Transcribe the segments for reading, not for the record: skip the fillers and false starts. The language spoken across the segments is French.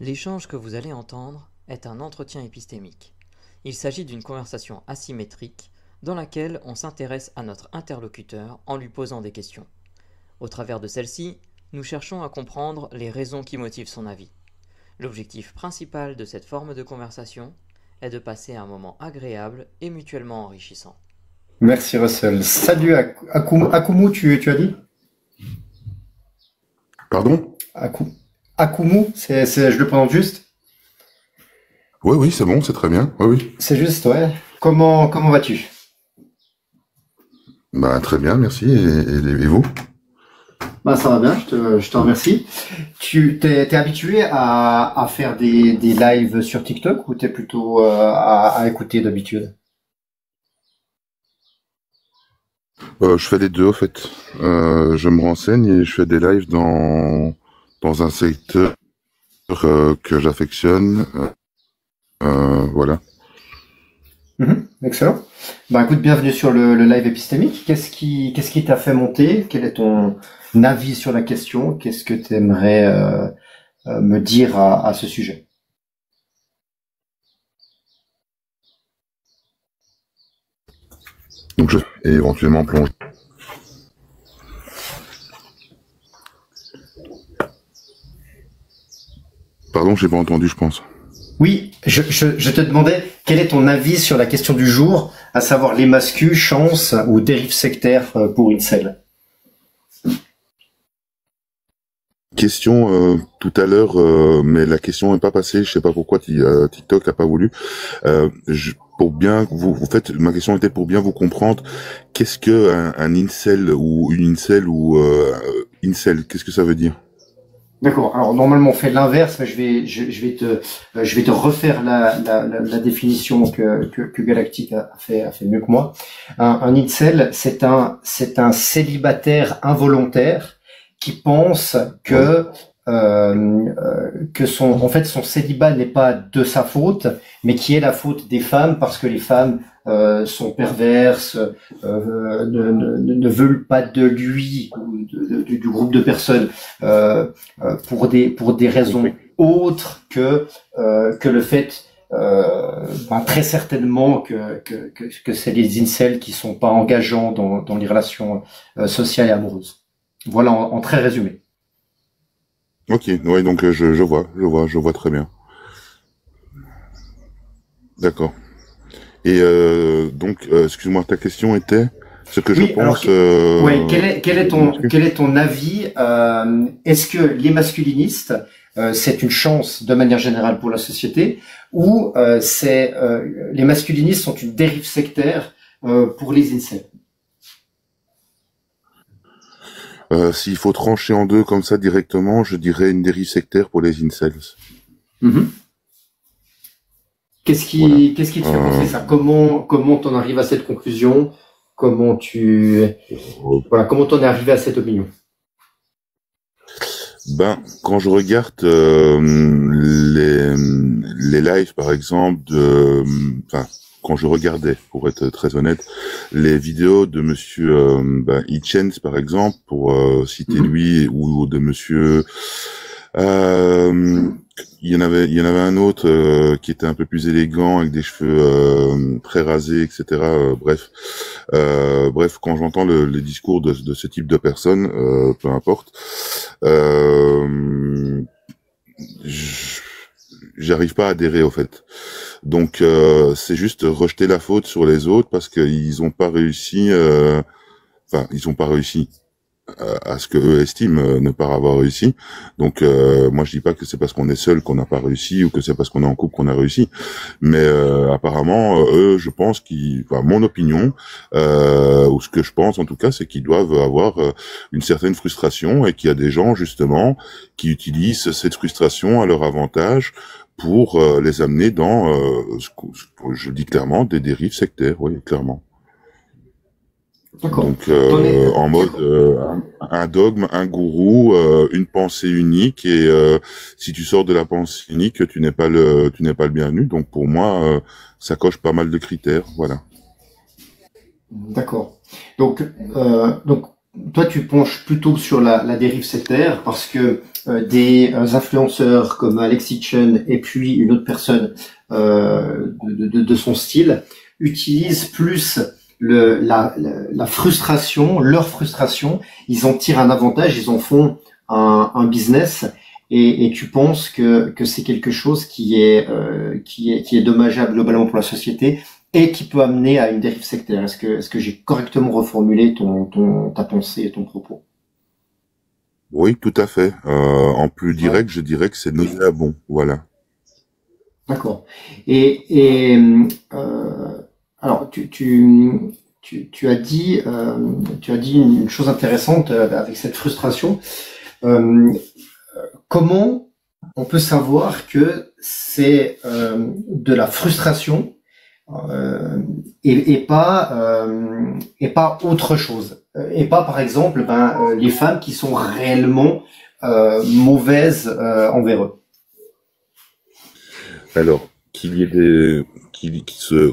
L'échange que vous allez entendre est un entretien épistémique. Il s'agit d'une conversation asymétrique dans laquelle on s'intéresse à notre interlocuteur en lui posant des questions. Au travers de celle-ci, nous cherchons à comprendre les raisons qui motivent son avis. L'objectif principal de cette forme de conversation est de passer un moment agréable et mutuellement enrichissant. Merci Russell. Salut Akumu, tu as dit? Pardon? Akumu, je le prononce juste? Oui, oui, c'est bon, c'est très bien. Oui, oui. C'est juste, ouais. Comment vas-tu? Bah, très bien, merci. Et vous? Bah, ça va bien, je te remercie. Tu t'es habitué à faire des lives sur TikTok ou t'es plutôt à écouter d'habitude? Je fais les deux, en fait. Je me renseigne et je fais des lives dans un secteur que j'affectionne. Voilà. Excellent. Bah écoute, bienvenue sur le live épistémique. Qu'est-ce qui t'a fait monter? Quel est ton avis sur la question? Qu'est-ce que tu aimerais me dire à ce sujet? Donc je et éventuellement plonger. Pardon, j'ai pas entendu, je pense. Oui, je te demandais quel est ton avis sur la question du jour, à savoir les mascus, chance ou dérive sectaire pour incel. Question tout à l'heure, mais la question n'est pas passée. Je sais pas pourquoi TikTok a pas voulu. Pour bien vous faites, ma question était pour bien vous comprendre. Qu'est-ce que un incel ou une incel ou incel? Qu'est-ce que ça veut dire? D'accord. Alors normalement on fait l'inverse, mais je vais te refaire la définition que Galactic a fait mieux que moi. Un incel, c'est un célibataire involontaire qui pense que son célibat n'est pas de sa faute, mais qui est la faute des femmes parce que les femmes sont perverses, ne veulent pas de lui ou du groupe de personnes pour des raisons autres que le fait très certainement que c'est les incels qui sont pas engageants dans les relations sociales et amoureuses. Voilà en très résumé. Ok, ouais, donc je vois très bien. D'accord. Et donc, excuse-moi, ta question était ce que je pense. Alors, quel est ton avis? Est-ce que les masculinistes c'est une chance de manière générale pour la société, ou les masculinistes sont une dérive sectaire pour les incels? S'il faut trancher en deux comme ça directement, je dirais une dérive sectaire pour les incels. Qu'est-ce qui te fait penser ça? Comment t'en arrives à cette conclusion? Comment t'en es arrivé à cette opinion? Ben, quand je regarde les lives, par exemple, quand je regardais, pour être très honnête, les vidéos de Monsieur Hitchens, par exemple, pour citer lui, ou de Monsieur, il y en avait un autre qui était un peu plus élégant, avec des cheveux très rasés, etc. Bref, quand j'entends les discours de ce type de personnes, peu importe, j'arrive pas à adhérer au fait. Donc c'est juste rejeter la faute sur les autres parce qu'ils ont pas réussi. Ils ont pas réussi à ce que eux estiment ne pas avoir réussi. Donc moi je dis pas que c'est parce qu'on est seul qu'on n'a pas réussi ou que c'est parce qu'on est en couple qu'on a réussi. Mais apparemment eux, je pense mon opinion ou ce que je pense en tout cas, c'est qu'ils doivent avoir une certaine frustration et qu'il y a des gens justement qui utilisent cette frustration à leur avantage pour les amener dans je dis clairement des dérives sectaires, oui, clairement. Donc en mode un dogme, un gourou, une pensée unique, et si tu sors de la pensée unique, tu n'es pas le bienvenu. Donc pour moi, ça coche pas mal de critères, voilà. D'accord. Donc toi, tu penches plutôt sur la dérive sectaire parce que des influenceurs comme Alexis Chen et puis une autre personne de son style utilisent plus la frustration, leur frustration. Ils en tirent un avantage, ils en font un business. Et tu penses que c'est quelque chose qui est dommageable globalement pour la société et qui peut amener à une dérive sectaire. Est-ce que j'ai correctement reformulé ta pensée et ton propos? Oui, tout à fait. En plus Ouais. direct, je dirais que c'est nauséabond. Voilà. D'accord. Et alors tu as dit une chose intéressante avec cette frustration. Euh, Comment on peut savoir que c'est de la frustration et pas autre chose et pas par exemple les femmes qui sont réellement mauvaises envers eux. Alors,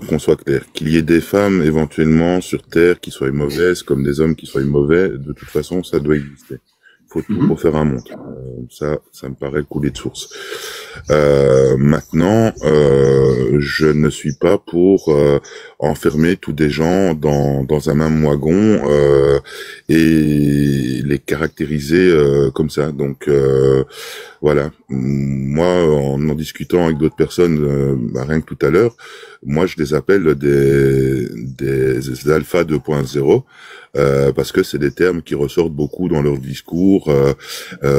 qu'on soit clair, qu'il y ait des femmes éventuellement sur Terre qui soient mauvaises, comme des hommes qui soient mauvais, de toute façon, ça doit exister. Faut tout pour Mhm. faire un monde. Ça me paraît couler de source. Maintenant, je ne suis pas pour enfermer tous des gens dans un même wagon et les caractériser comme ça. Donc voilà. Moi, en discutant avec d'autres personnes, rien que tout à l'heure, moi je les appelle des alpha 2.0. Parce que c'est des termes qui ressortent beaucoup dans leur discours,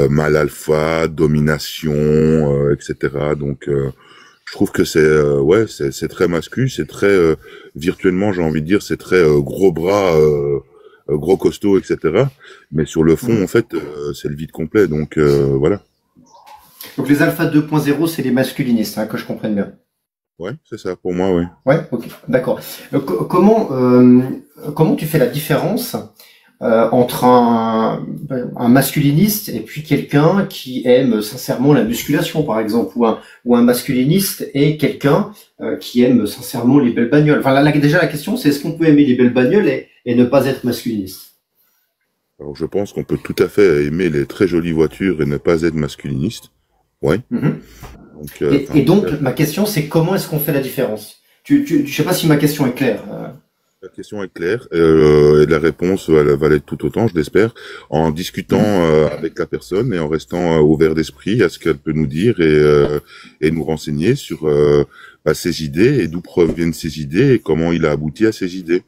mal alpha, domination, etc. Donc, je trouve que c'est très masculin, c'est très virtuellement, j'ai envie de dire, c'est très gros bras, gros costaud, etc. Mais sur le fond, Mhm. en fait, c'est le vide complet. Donc, voilà. Donc les alpha 2.0, c'est les masculinistes, hein, que je comprenne bien. Ouais, c'est ça pour moi, oui. Ouais, ok, d'accord. Comment tu fais la différence entre un masculiniste et puis quelqu'un qui aime sincèrement la musculation, par exemple, ou un masculiniste et quelqu'un qui aime sincèrement les belles bagnoles. Enfin, déjà la question, c'est est-ce qu'on peut aimer les belles bagnoles et ne pas être masculiniste? Alors, je pense qu'on peut tout à fait aimer les très jolies voitures et ne pas être masculiniste. Ouais. Mhm. Donc, Et donc, ma question, c'est comment est-ce qu'on fait la différence? Je sais pas si ma question est claire. la question est claire et la réponse va l'être tout autant, je l'espère, en discutant Mhm. avec la personne et en restant ouvert d'esprit à ce qu'elle peut nous dire et nous renseigner sur ses idées et d'où proviennent ses idées et comment il a abouti à ses idées.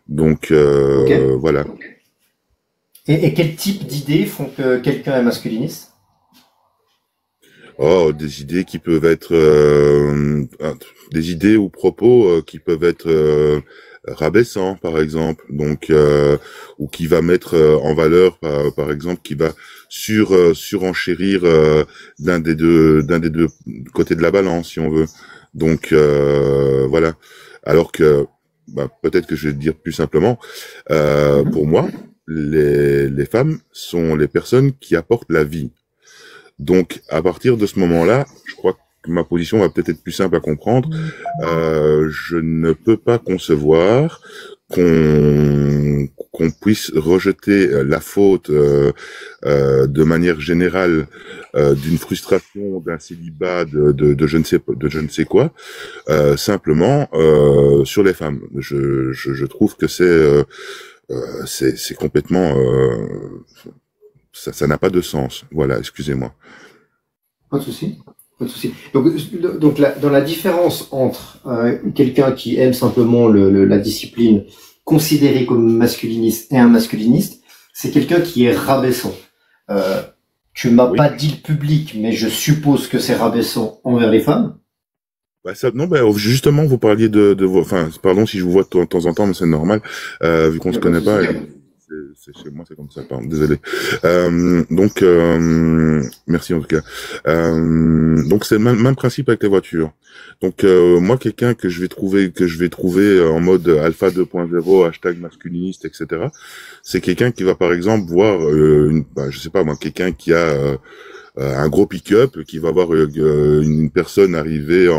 Donc Ok. voilà. Et quel type d'idées font que quelqu'un est masculiniste? Oh, des idées qui peuvent être des idées ou propos qui peuvent être rabaissants, par exemple. Donc ou qui va mettre en valeur, par exemple, qui va surenchérir d'un des deux côtés de la balance, si on veut. Donc voilà. Alors que peut-être que je vais le dire plus simplement. Mhm. Pour moi, les femmes sont les personnes qui apportent la vie. Donc, à partir de ce moment-là, je crois que ma position va peut-être être plus simple à comprendre. Je ne peux pas concevoir qu'on puisse rejeter la faute de manière générale d'une frustration, d'un célibat, de je ne sais quoi, simplement sur les femmes. Je trouve que c'est complètement ça n'a pas de sens. Voilà, excusez-moi. Pas de souci. Pas de souci. Donc dans la différence entre quelqu'un qui aime simplement la discipline considérée comme masculiniste et un masculiniste, c'est quelqu'un qui est rabaissant. Euh, Tu m'as Oui. pas dit le public, mais je suppose que c'est rabaissant envers les femmes. Non, justement, vous parliez de vos, enfin, pardon si je vous vois de temps en temps, mais c'est normal, vu qu'on Il n'y se a pas de connaît souci. pas. C'est chez moi, c'est comme ça, pardon, désolé. Donc, merci en tout cas. Donc, c'est le même principe avec les voitures. Donc, moi, quelqu'un que je vais trouver en mode alpha 2.0, hashtag masculiniste, etc. C'est quelqu'un qui va, par exemple, voir, je sais pas moi, quelqu'un qui a un gros pick-up qui va voir une personne arriver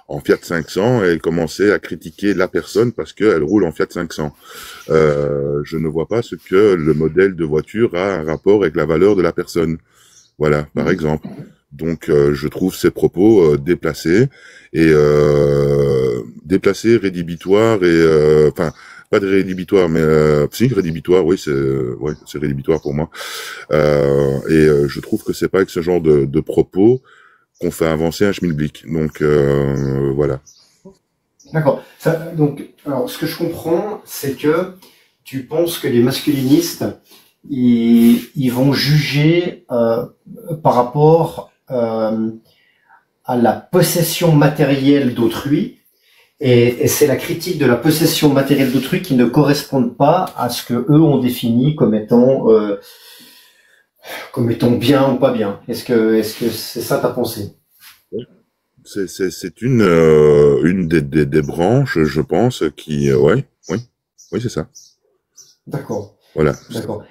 en Fiat 500 et elle commençait à critiquer la personne parce qu'elle roule en Fiat 500. Je ne vois pas ce que le modèle de voiture a un rapport avec la valeur de la personne. Voilà, par exemple. Donc, je trouve ces propos déplacés et rédhibitoires et enfin pas de rédhibitoire, mais si rédhibitoire, oui, c'est rédhibitoire pour moi. Je trouve que c'est pas avec ce genre de propos qu'on fait avancer un schmilblick. Donc voilà. D'accord. Donc, alors, ce que je comprends, c'est que tu penses que les masculinistes, ils vont juger par rapport à la possession matérielle d'autrui, et c'est la critique de la possession matérielle d'autrui qui ne correspond pas à ce que eux ont défini comme étant bien ou pas bien. Est-ce que c'est ça ta pensée? C'est une des branches, je pense, qui oui, c'est ça. D'accord. Voilà. D'accord.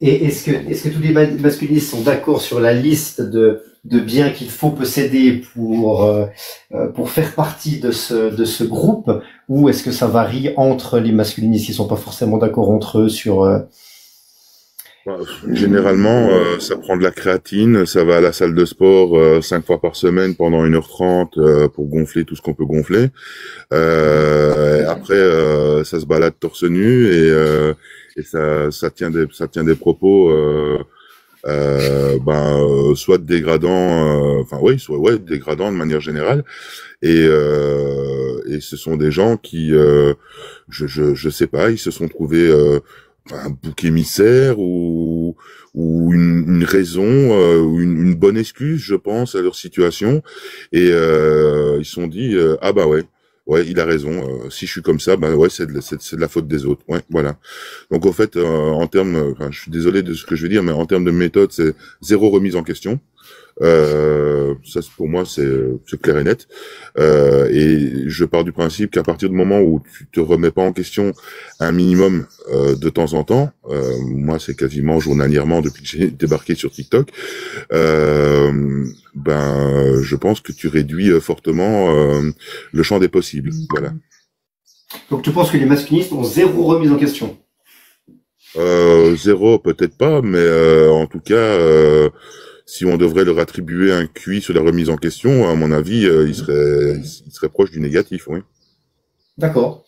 Et est-ce que tous les masculinistes sont d'accord sur la liste de biens qu'il faut posséder pour faire partie de ce groupe, ou est-ce que ça varie entre les masculinistes qui sont pas forcément d'accord entre eux sur Généralement, ça prend de la créatine, ça va à la salle de sport 5 fois par semaine pendant 1h30 pour gonfler tout ce qu'on peut gonfler. Après, ça se balade torse nu et ça tient des propos soit dégradants, dégradants de manière générale. Et ce sont des gens qui, je sais pas, ils se sont trouvés un bouc émissaire ou une raison ou une bonne excuse, je pense, à leur situation, et ils se sont dit ah bah ouais, il a raison, si je suis comme ça, bah ouais, c'est de la faute des autres. Ouais, voilà. Donc en fait, en termes, je suis désolé de ce que je vais dire, mais en termes de méthode, c'est zéro remise en question. Ça pour moi c'est clair et net, et je pars du principe qu'à partir du moment où tu te remets pas en question un minimum de temps en temps, moi c'est quasiment journalièrement depuis que j'ai débarqué sur TikTok, je pense que tu réduis fortement le champ des possibles. Voilà. Donc tu penses que les masculinistes ont zéro remise en question? Zéro peut-être pas, mais en tout cas si on devrait leur attribuer un QI sur la remise en question, à mon avis, il serait proche du négatif, oui. D'accord.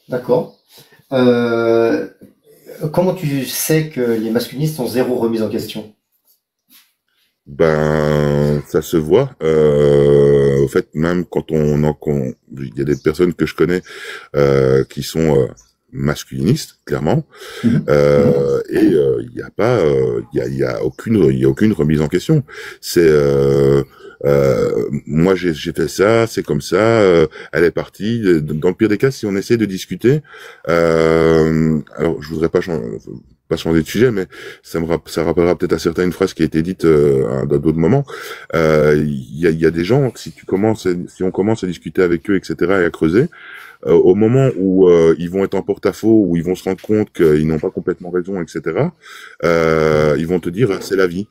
Comment tu sais que les masculinistes ont zéro remise en question? Ça se voit. Au fait, même quand il y a des personnes que je connais qui sont masculinistes, clairement, et il y a aucune remise en question. C'est moi j'ai fait ça, c'est comme ça, elle est partie. Dans le pire des cas, si on essaie de discuter, alors je voudrais pas changer de sujet, mais ça rappellera peut-être à certains une phrase qui a été dite à d'autres moments. Il y a des gens, si on commence à discuter avec eux, etc., et à creuser, au moment où ils vont être en porte-à-faux, où ils vont se rendre compte qu'ils n'ont pas complètement raison, etc., ils vont te dire c'est la vie.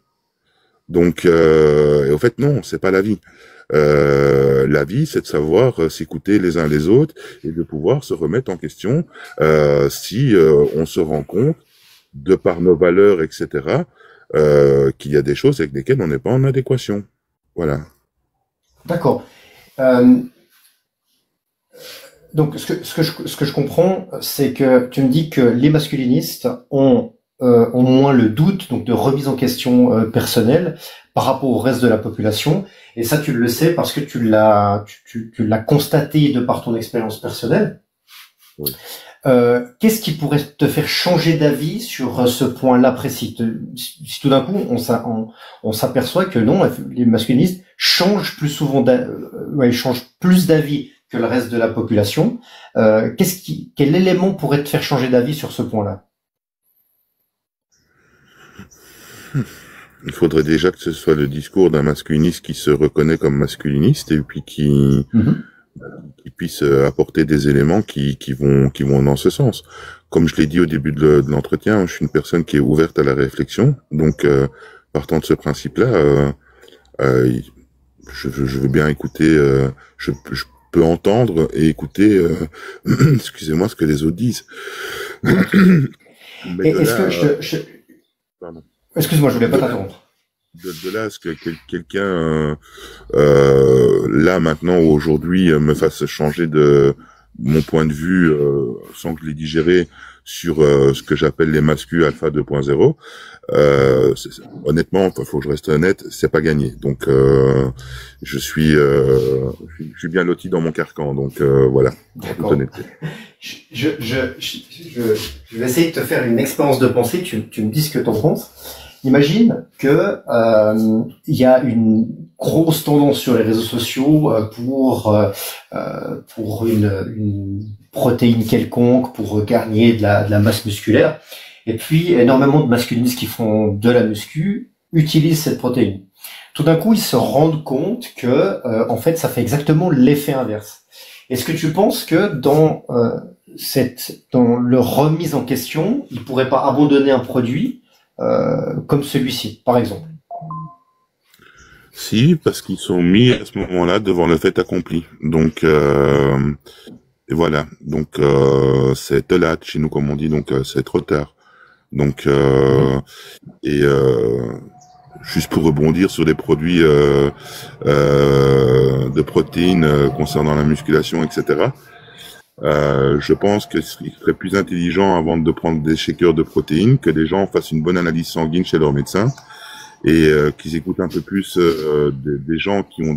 Donc, et au fait, non, c'est pas la vie. La vie, c'est de savoir s'écouter les uns les autres et de pouvoir se remettre en question si on se rend compte, de par nos valeurs, etc., qu'il y a des choses avec lesquelles on n'est pas en adéquation. Voilà. D'accord. Donc, ce que je comprends, c'est que tu me dis que les masculinistes ont moins le doute, donc de remise en question personnelle par rapport au reste de la population. Et ça, tu le sais parce que tu l'as constaté de par ton expérience personnelle. Oui. Qu'est-ce qui pourrait te faire changer d'avis sur ce point-là précis? Si tout d'un coup on s'aperçoit que non, les masculinistes changent plus souvent, ils changent plus d'avis que le reste de la population. Quel élément pourrait te faire changer d'avis sur ce point-là? Il faudrait déjà que ce soit le discours d'un masculiniste qui se reconnaît comme masculiniste et puis qui puisse apporter des éléments qui vont dans ce sens. Comme je l'ai dit au début de l'entretien, je suis une personne qui est ouverte à la réflexion. Donc, partant de ce principe-là, je veux bien écouter, je peux entendre et écouter, excusez-moi, ce que les autres disent. Mais Et de est-ce que là, pardon. excuse-moi, je voulais pas De là, t'interrompre. de là à ce que quelqu'un, là maintenant ou aujourd'hui, me fasse changer de mon point de vue, sans que je l'ai digéré sur ce que j'appelle les masculins alpha 2.0. Honnêtement, faut que je reste honnête, c'est pas gagné. Donc, je suis bien loti dans mon carcan. Donc voilà, en toute D'accord. honnêteté. Je vais essayer de te faire une expérience de pensée. Tu me dis ce que tu en penses. Imagine que il y a une grosse tendance sur les réseaux sociaux pour une protéine quelconque, pour gagner de la masse musculaire. Et puis énormément de masculinistes qui font de la muscu utilisent cette protéine. Tout d'un coup, ils se rendent compte que en fait, ça fait exactement l'effet inverse. Est-ce que tu penses que dans leur remise en question, ils pourraient pas abandonner un produit comme celui-ci, par exemple? Si, parce qu'ils sont mis à ce moment-là devant le fait accompli. Donc, et voilà. Donc, c'est too late chez nous, comme on dit. Donc, c'est trop tard. Donc, et juste pour rebondir sur les produits de protéines concernant la musculation, etc. Je pense que ce serait plus intelligent avant de prendre des shakers de protéines que les gens fassent une bonne analyse sanguine chez leur médecin et qu'ils écoutent un peu plus des gens qui ont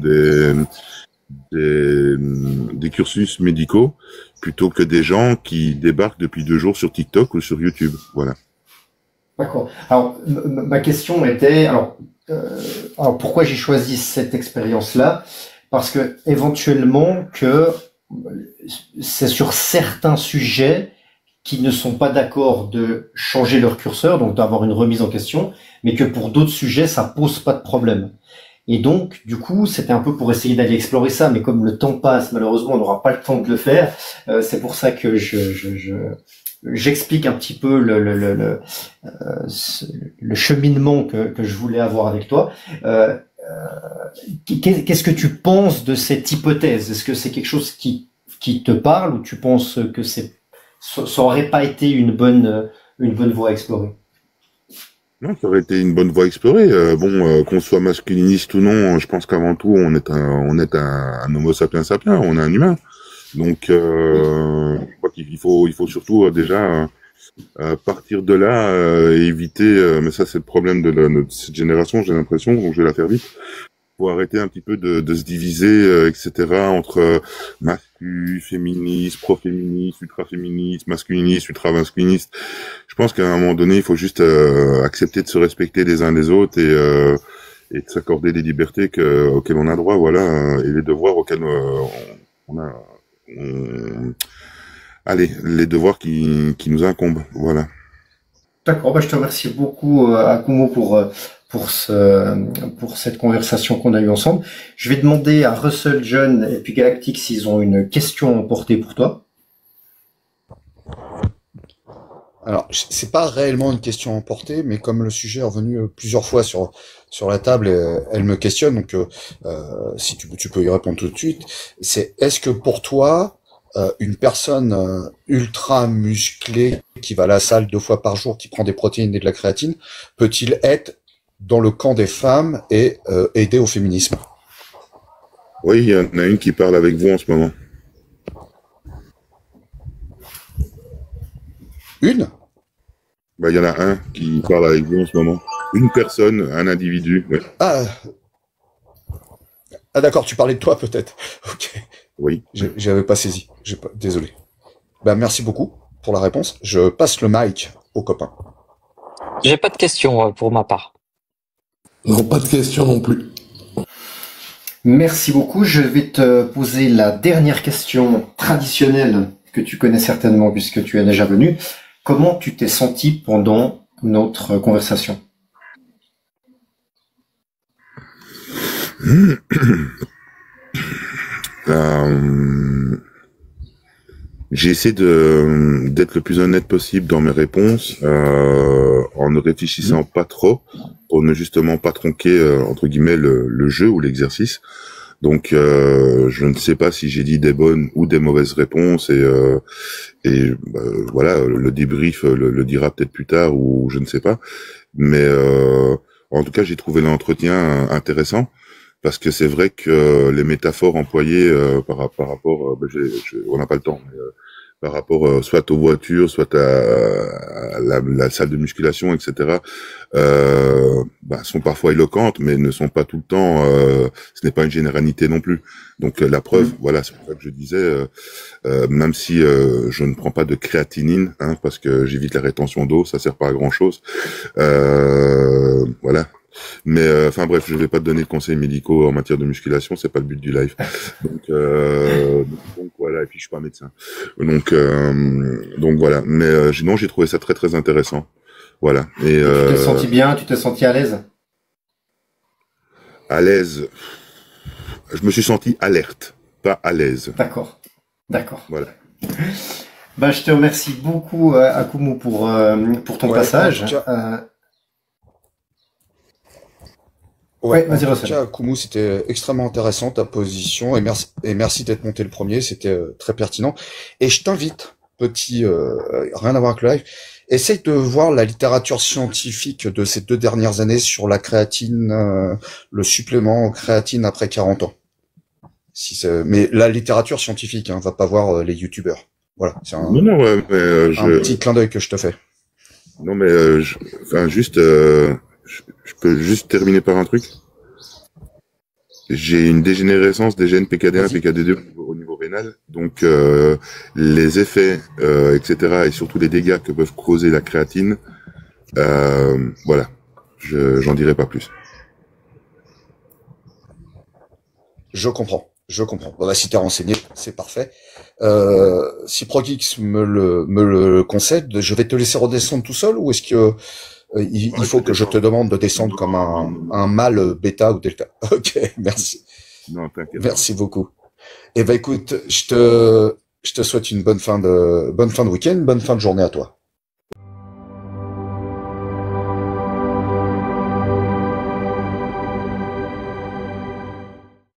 des cursus médicaux plutôt que des gens qui débarquent depuis 2 jours sur TikTok ou sur YouTube. Voilà. D'accord. Alors, ma question était, alors pourquoi j'ai choisi cette expérience-là? Parce que éventuellement que c'est sur certains sujets qui ne sont pas d'accord de changer leur curseur, donc d'avoir une remise en question, mais que pour d'autres sujets, ça pose pas de problème. Et donc, du coup, c'était un peu pour essayer d'aller explorer ça, mais comme le temps passe, malheureusement, on n'aura pas le temps de le faire. C'est pour ça que j'explique un petit peu le cheminement que je voulais avoir avec toi. Qu'est-ce que tu penses de cette hypothèse? Est-ce que c'est quelque chose qui te parle ou tu penses que ça aurait pas été une bonne voie à explorer? Non, ça aurait été une bonne voie à explorer. Qu'on soit masculiniste ou non, je pense qu'avant tout, on est un Homo sapiens sapiens, on est un humain. Donc, je crois qu'il faut surtout déjà partir de là et éviter. Mais ça, c'est le problème de cette génération, j'ai l'impression. Donc, je vais la faire vite. Faut arrêter un petit peu de se diviser, etc. entre mascu, féministe, pro-féministe, ultra-féministe, masculiniste, ultra-masculiniste. Je pense qu'à un moment donné, il faut juste accepter de se respecter les uns les autres et de s'accorder les libertés auxquelles on a droit, voilà, et les devoirs auxquels on a, allez, les devoirs qui nous incombent, voilà. D'accord, bah je te remercie beaucoup Akumo pour cette conversation qu'on a eue ensemble. Je vais demander à Russell, John et puis Galactic s'ils ont une question à emporter pour toi. Alors, c'est pas réellement une question à emporter, mais comme le sujet est revenu plusieurs fois sur la table, elle me questionne, donc si tu peux y répondre tout de suite. C'est est-ce que pour toi, une personne ultra musclée qui va à la salle 2 fois par jour, qui prend des protéines et de la créatine, peut-il être dans le camp des femmes et aider au féminisme? Oui, il y en a une qui parle avec vous en ce moment. Une? Bah, il y en a un qui parle avec vous en ce moment. Une personne, un individu. Ouais. Ah d'accord, tu parlais de toi peut-être. Ok. Oui. J'avais pas saisi. Désolé. Bah merci beaucoup pour la réponse. Je passe le mic au copain. J'ai pas de questions pour ma part. Non, pas de question non plus. Merci beaucoup. Je vais te poser la dernière question traditionnelle que tu connais certainement puisque tu es déjà venu. Comment tu t'es senti pendant notre conversation? J'ai essayé d'être le plus honnête possible dans mes réponses, en ne réfléchissant pas trop, pour ne justement pas tronquer entre guillemets le jeu ou l'exercice. Donc je ne sais pas si j'ai dit des bonnes ou des mauvaises réponses et voilà, le débrief le dira peut-être plus tard ou je ne sais pas. Mais en tout cas, j'ai trouvé l'entretien intéressant. Parce que c'est vrai que les métaphores employées par rapport, on n'a pas le temps, mais, par rapport soit aux voitures, soit à la salle de musculation, etc., sont parfois éloquentes, mais ne sont pas tout le temps. Ce n'est pas une généralité non plus. Donc la preuve, voilà, c'est pour ça que je disais, même si je ne prends pas de créatinine, parce que j'évite la rétention d'eau, ça sert pas à grand chose. Voilà. Mais enfin bref, je vais pas te donner de conseils médicaux en matière de musculation, c'est pas le but du live. Donc voilà, et puis je suis pas médecin. Donc voilà. Mais non, j'ai trouvé ça très très intéressant. Voilà. Et tu t'es senti bien, tu t'es senti à l'aise? À l'aise. Je me suis senti alerte, pas à l'aise. D'accord. Voilà. Je te remercie beaucoup, Akumu, pour ton passage. Vas-y, Russell. Kumu, c'était extrêmement intéressant ta position et merci d'être monté le premier, c'était très pertinent. Et je t'invite, rien à voir avec le live, essaye de voir la littérature scientifique de ces 2 dernières années sur la créatine, le supplément créatine après 40 ans. Mais la littérature scientifique, va pas voir les youtubeurs. Voilà, c'est un petit clin d'œil que je te fais. Non mais je peux juste terminer par un truc. J'ai une dégénérescence des gènes PKD1, PKD2 au niveau rénal, donc les effets, etc. et surtout les dégâts que peuvent causer la créatine, voilà, j'en dirai pas plus. Je comprends. Si t'es renseigné, c'est parfait. Si Progix me le concède, je vais te laisser redescendre tout seul ou est-ce que il faut que je te demande de descendre comme un mâle bêta ou delta? Ok, merci. Non, t'inquiète. Merci beaucoup. Eh ben écoute, je te souhaite une bonne fin de week-end, bonne fin de journée à toi.